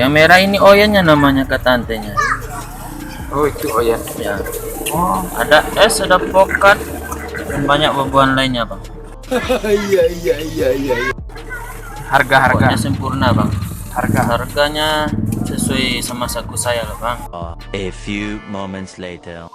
Yang merah ini Oyennya namanya kata tantenya. Oh itu Oyen. Ya. Oh, ada es, ada pokat, dan banyak buah-buahan lainnya bang. Iya. Harga Pokoknya sempurna bang. harganya Harganya sesuai sama saku saya loh bang. A few moments later.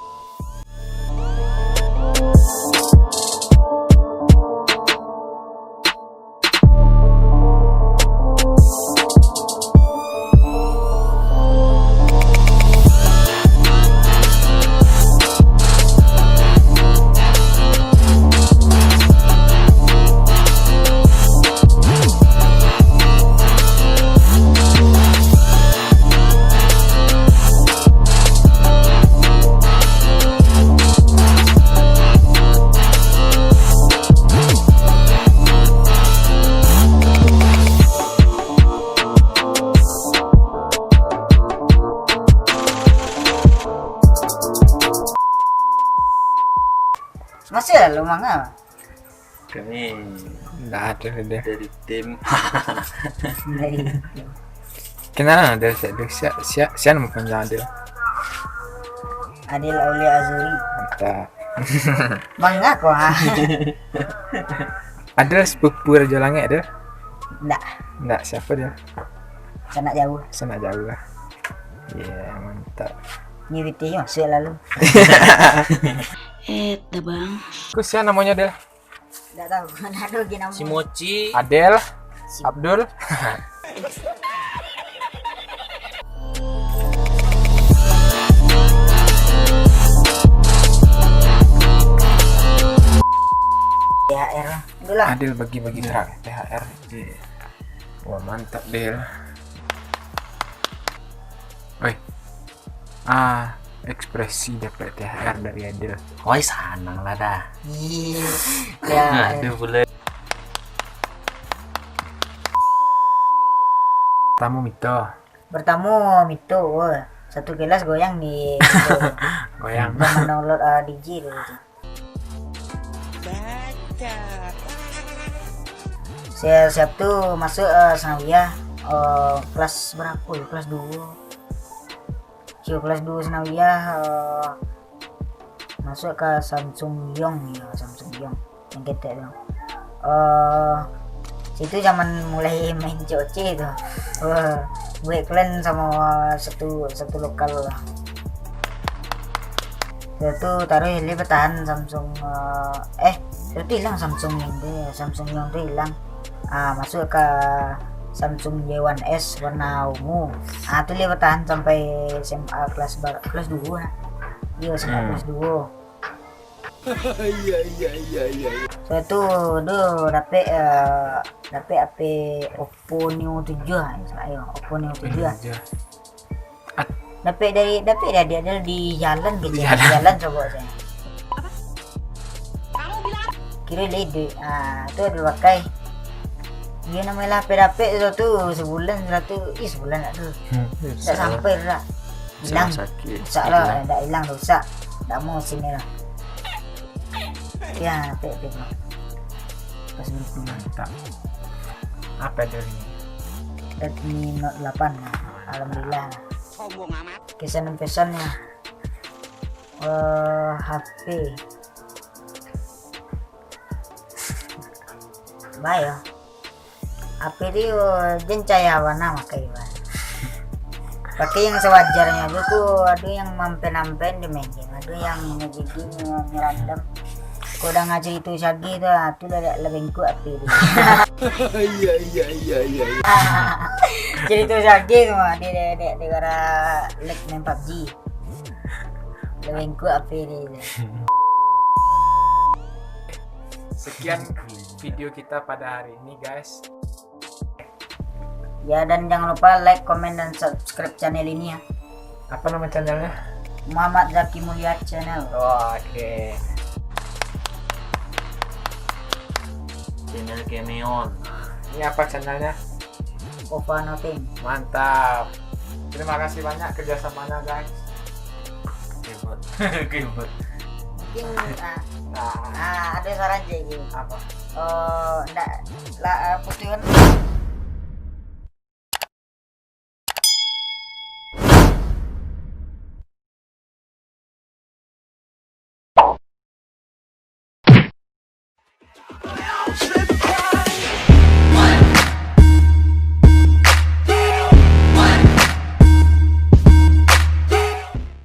Masih lu mangga. Kami nggak ada deh. dari tim Kenapa ada siapa mau panjang ada? Adil Aulia Azuri. Mantap. Mangga kok. Ada sepupu Raja Langit ada? Nggak, Siapa dia? sana jauh. Sana jauh lah. Iya mantap. Nyiriti masuk lalu. Bang. Siapa namanya dia? Nggak tahu. Aduh gini si Mochi. Adel, Abdul. THR. Itulah. Adel bagi-bagi THR. Wah mantap Del. Oi. Ekspresi dapat THR dari Adel. Woi sanang lah dah. Iya. Ya. Aduh boleh. Tamu Mito. Bertamu Mito. Wah, satu gelas goyang di Goyang. menolak DJ dulu tuh. Saya siap tuh masuk Senawiyah kelas berapa ya? Kelas 2. Kelas 2 Senawiyah masuk ke Samsung Yong ya, Samsung Yong yang ketek tuh. Situ zaman mulai main COC tuh. Gue klan sama satu lokal lah. Itu taruh ini bertahan Samsung itu hilang Samsung yang tuh hilang. Masuk ke Samsung J1S warna ungu. Itu dia bertahan sampai SMA kelas 2. Iya SMA kelas 2. Iya. Saya tuh dapet HP Oppo Neo 7 saya Oppo Neo 7. Dapet dia di jalan gitu. Di jalan coba saya. Kira lede. Itu ada pakai. Dia namanya HP itu tuh sebulan tuh. Tak sampai lah. Hilang. Salah enggak hilang dosa. Enggak mau sini lah. Ya, HP. Pas Mantap. Apa dari ini? Redmi Note 8. Alhamdulillah. Sombong amat. Kesan-pesannya. HP. Baik. HP dia jencaya warna pakai yang sewajarnya. Ada yang mampen di main game, ada yang ngegiging ngerandam. Kau udah ngajar itu sagi tuh udah lebih kuat HP dia. Iya. Jadi itu sagi semua di negara leg main PUBG. Lebih kuat HP dia. Sekian video kita pada hari ini guys. Ya dan jangan lupa like, komen dan subscribe channel ini ya. Apa nama channelnya? Muhammad Zaki Mulia Channel. Oke. Channel Kemeon. Ini apa channelnya? Ova Noting. Mantap. Terima kasih banyak kerjasamanya guys. Keyboard. Mungkin ada saran aja gitu. Apa? Enggak lah putusan